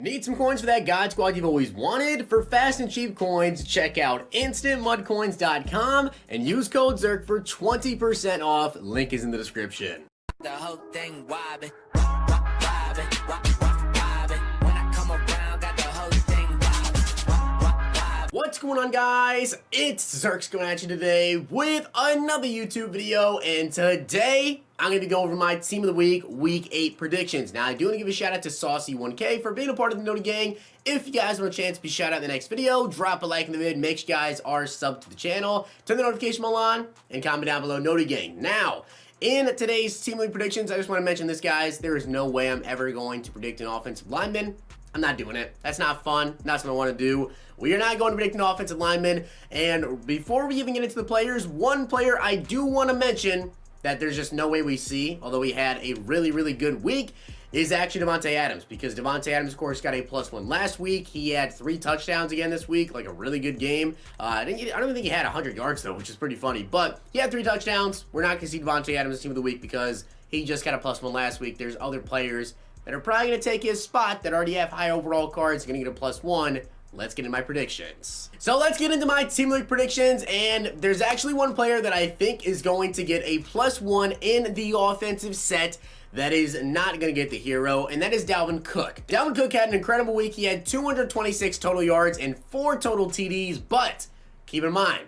Need some coins for that God Squad you've always wanted? For fast and cheap coins, check out instantmudcoins.com and use code ZERK for 20% off. Link is in the description. The whole thing wobbin', wobbin'. When I come around, got the whole thing wobbin'. What's going on, guys? It's Zirksee going at you today with another YouTube video, and today I'm going to be going over my Team of the Week, Week 8 predictions. Now, I do want to give a shout out to Saucy1K for being a part of the TOTW gang. If you guys want a chance to be shout out in the next video, drop a like in the vid, make sure you guys are subbed to the channel, turn the notification bell on, and comment down below TOTW gang. Now, in today's Team of the Week predictions, I just want to mention this, guys. There is no way I'm ever going to predict an offensive lineman. I'm not doing it. That's not fun. That's what I want to do. We are not going to predict an offensive lineman. And before we even get into the players, one player I do want to mention that there's just no way we see, although he had a really good week, is actually Davante Adams, because Davante Adams, of course, got a +1 last week. He had 3 touchdowns again this week, like a really good game. I don't even think he had 100 yards, though, which is pretty funny. But he had 3 touchdowns. We're not going to see Davante Adams Team of the Week because he just got a +1 last week. There's other players that are probably going to take his spot that already have high overall cards, going to get a +1. Let's get into my predictions. So let's get into my Team of the Week predictions, and there's actually one player that I think is going to get a +1 in the offensive set that is not going to get the hero, and that is Dalvin Cook. Dalvin Cook had an incredible week. He had 226 total yards and 4 total TDs, but keep in mind,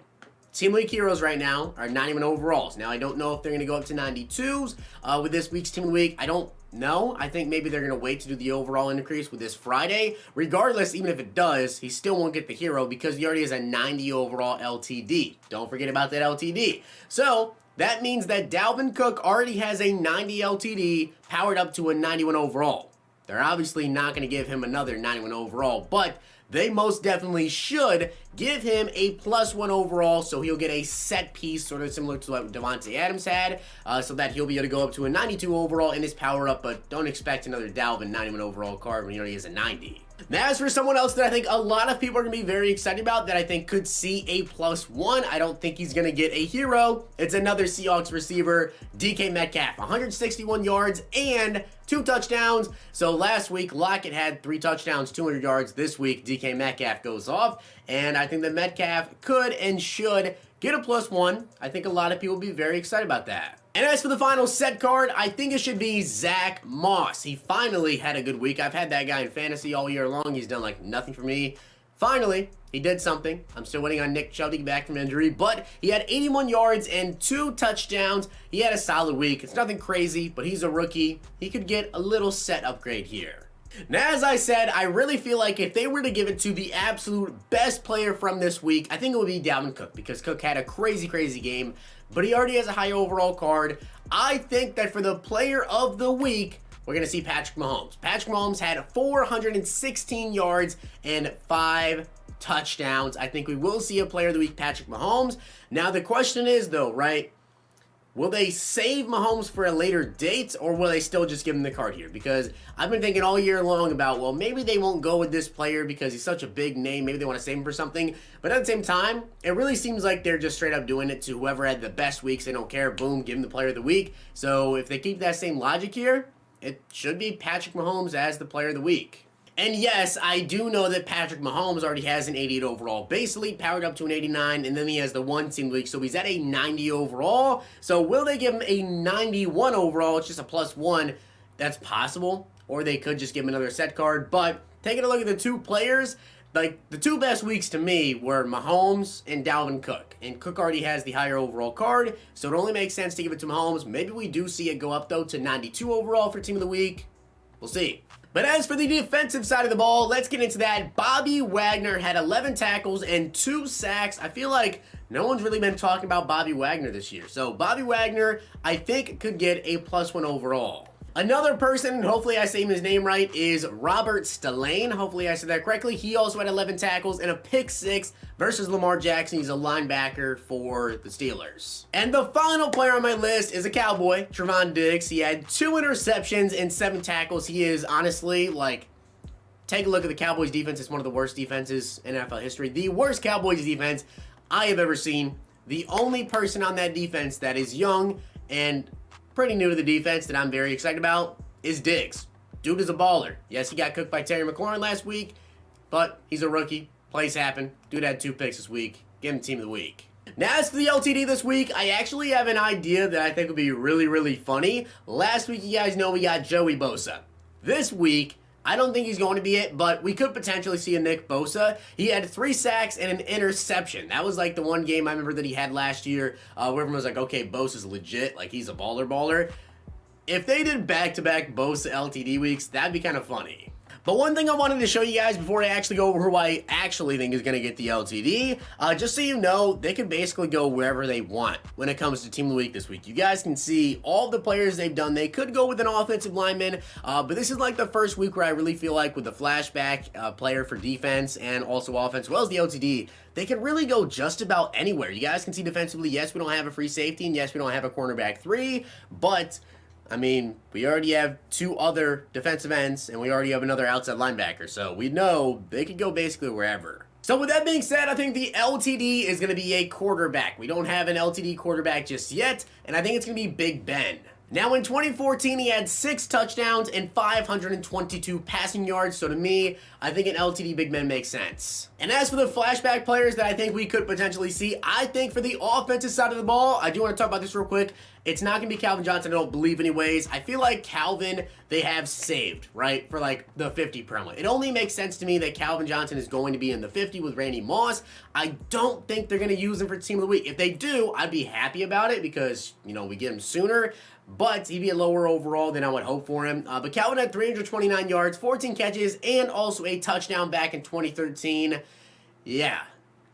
Team of the Week heroes right now are 91 overalls. Now, I don't know if they're going to go up to 92s with this week's Team of the Week. I don't know. I think maybe they're going to wait to do the overall increase with this Friday. Regardless, even if it does, he still won't get the hero because he already has a 90 overall LTD. Don't forget about that LTD. So that means that Dalvin Cook already has a 90 LTD powered up to a 91 overall. They're obviously not going to give him another 91 overall, but they most definitely should give him a +1 overall, so he'll get a set piece, sort of similar to what Davante Adams had, so that he'll be able to go up to a 92 overall in his power up, but don't expect another Dalvin 91 overall card when he already has a 90. Now, as for someone else that I think a lot of people are going to be very excited about, that I think could see a +1, I don't think he's going to get a hero. It's another Seahawks receiver, DK Metcalf, 161 yards and 2 touchdowns. So last week, Lockett had 3 touchdowns, 200 yards. This week, DK Metcalf goes off, and I think that Metcalf could and should get a +1. I think a lot of people will be very excited about that. And as for the final set card, I think it should be Zach Moss. He finally had a good week. I've had that guy in fantasy all year long. He's done like nothing for me. Finally, he did something. I'm still waiting on Nick Chubb to get back from injury, but he had 81 yards and 2 touchdowns. He had a solid week. It's nothing crazy, but he's a rookie. He could get a little set upgrade here. Now, as I said, I really feel like if they were to give it to the absolute best player from this week, I think it would be Dalvin Cook, because Cook had a crazy game, but he already has a high overall card. I think that for the player of the week, we're going to see Patrick Mahomes. Patrick Mahomes had 416 yards and 5 touchdowns. I think we will see a player of the week, Patrick Mahomes. Now, the question is, though, right? Will they save Mahomes for a later date, or will they still just give him the card here? Because I've been thinking all year long about, well, maybe they won't go with this player because he's such a big name. Maybe they want to save him for something. But at the same time, it really seems like they're just straight up doing it to whoever had the best weeks. They don't care. Boom, give him the player of the week. So if they keep that same logic here, it should be Patrick Mahomes as the player of the week. And yes, I do know that Patrick Mahomes already has an 88 overall base elite, powered up to an 89, and then he has the 1 Team of the Week, so he's at a 90 overall. So will they give him a 91 overall? It's just a +1. That's possible. Or they could just give him another set card. But taking a look at the 2 players, like the 2 best weeks to me were Mahomes and Dalvin Cook. And Cook already has the higher overall card, so it only makes sense to give it to Mahomes. Maybe we do see it go up, though, to 92 overall for Team of the Week. We'll see. But as for the defensive side of the ball, let's get into that. Bobby Wagner had 11 tackles and 2 sacks. I feel like no one's really been talking about Bobby Wagner this year. So Bobby Wagner, I think, could get a +1 overall. Another person, hopefully I say his name right, is Robert Stillane. Hopefully I said that correctly. He also had 11 tackles and a pick 6 versus Lamar Jackson. He's a linebacker for the Steelers. And the final player on my list is a Cowboy, Trevon Diggs. He had 2 interceptions and 7 tackles. He is honestly, like, take a look at the Cowboys defense. It's one of the worst defenses in NFL history. The worst Cowboys defense I have ever seen. The only person on that defense that is young and pretty new to the defense that I'm very excited about is Diggs. Dude is a baller. Yes, he got cooked by Terry McLaurin last week, but he's a rookie. Plays happen. Dude had 2 picks this week. Give him team of the week. Now, as for the LTD this week, I actually have an idea that I think would be really, really funny. Last week, you guys know we got Joey Bosa. This week, I don't think he's going to be it, but we could potentially see a Nick Bosa. He had 3 sacks and an interception. That was like the one game I remember that he had last year where everyone was like, okay, Bosa's legit. Like, he's a baller. If they did back-to-back Bosa LTD weeks, that'd be kind of funny. But one thing I wanted to show you guys before I actually go over who I actually think is going to get the LTD, just so you know, they can basically go wherever they want when it comes to Team of the Week this week. You guys can see all the players they've done. They could go with an offensive lineman, but this is like the first week where I really feel like with the flashback player for defense and also offense, as well as the LTD, they can really go just about anywhere. You guys can see defensively, yes, we don't have a free safety, and yes, we don't have a cornerback 3, but I mean, we already have 2 other defensive ends, and we already have another outside linebacker, so we know they could go basically wherever. So with that being said, I think the LTD is going to be a quarterback. We don't have an LTD quarterback just yet, and I think it's going to be Big Ben. Now, in 2014, he had 6 touchdowns and 522 passing yards, so to me, I think an LTD Big Ben makes sense. And as for the flashback players that I think we could potentially see, I think for the offensive side of the ball, I do want to talk about this real quick. It's not going to be Calvin Johnson, I don't believe anyways. I feel like Calvin, they have saved, right, for like the 50 promo. It only makes sense to me that Calvin Johnson is going to be in the 50 with Randy Moss. I don't think they're going to use him for Team of the Week. If they do, I'd be happy about it because, you know, we get him sooner. But he'd be a lower overall than I would hope for him. But Calvin had 329 yards, 14 catches, and also a touchdown back in 2013. Yeah,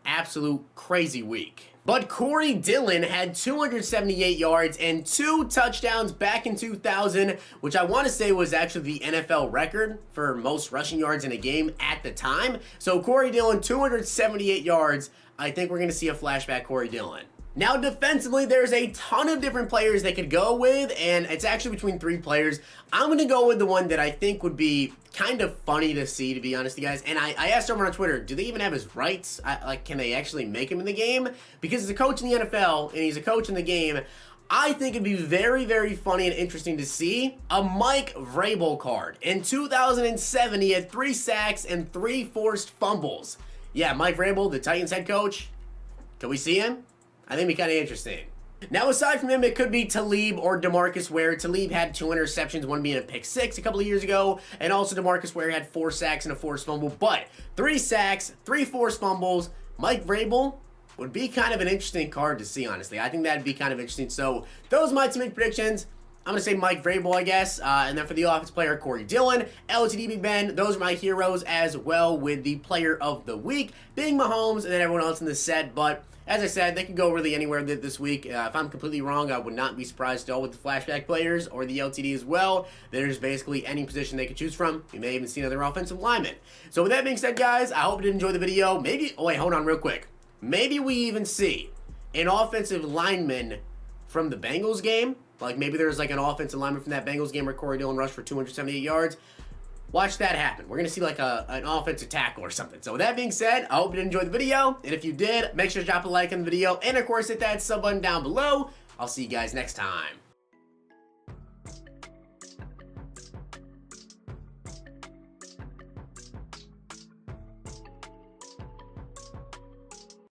absolute crazy week. But Corey Dillon had 278 yards and 2 touchdowns back in 2000, which I want to say was actually the NFL record for most rushing yards in a game at the time. So Corey Dillon, 278 yards. I think we're going to see a flashback Corey Dillon. Now, defensively, there's a ton of different players they could go with, and it's actually between 3 players. I'm going to go with the one that I think would be kind of funny to see, to be honest with you guys. And I asked everyone on Twitter, do they even have his rights? Like, can they actually make him in the game? Because he's a coach in the NFL, and he's a coach in the game. I think it'd be very, very funny and interesting to see a Mike Vrabel card. In 2007, he had 3 sacks and 3 forced fumbles. Yeah, Mike Vrabel, the Titans head coach. Can we see him? I think it'd be kind of interesting. Now, aside from him, it could be Talib or DeMarcus Ware. Talib had 2 interceptions, one being a pick 6 a couple of years ago, and also DeMarcus Ware had 4 sacks and a forced fumble. But 3 sacks, 3 forced fumbles. Mike Vrabel would be kind of an interesting card to see, honestly. I think that'd be kind of interesting. So those are my 2 predictions. I'm going to say Mike Vrabel, I guess. And then for the offense player, Corey Dillon, LTD Big Ben. Those are my heroes as well, with the player of the week being Mahomes and then everyone else in the set. But as I said, they could go really anywhere this week. If I'm completely wrong, I would not be surprised at all with the flashback players or the LTD as well. There's basically any position they could choose from. You may even see another offensive lineman. So with that being said, guys, I hope you did enjoy the video. Maybe, oh wait, hold on real quick. Maybe we even see an offensive lineman from the Bengals game. Like maybe there's like an offensive lineman from that Bengals game where Corey Dillon rushed for 278 yards. Watch that happen. We're going to see like an offensive tackle or something. So with that being said, I hope you enjoyed the video. And if you did, make sure to drop a like on the video. And of course, hit that sub button down below. I'll see you guys next time.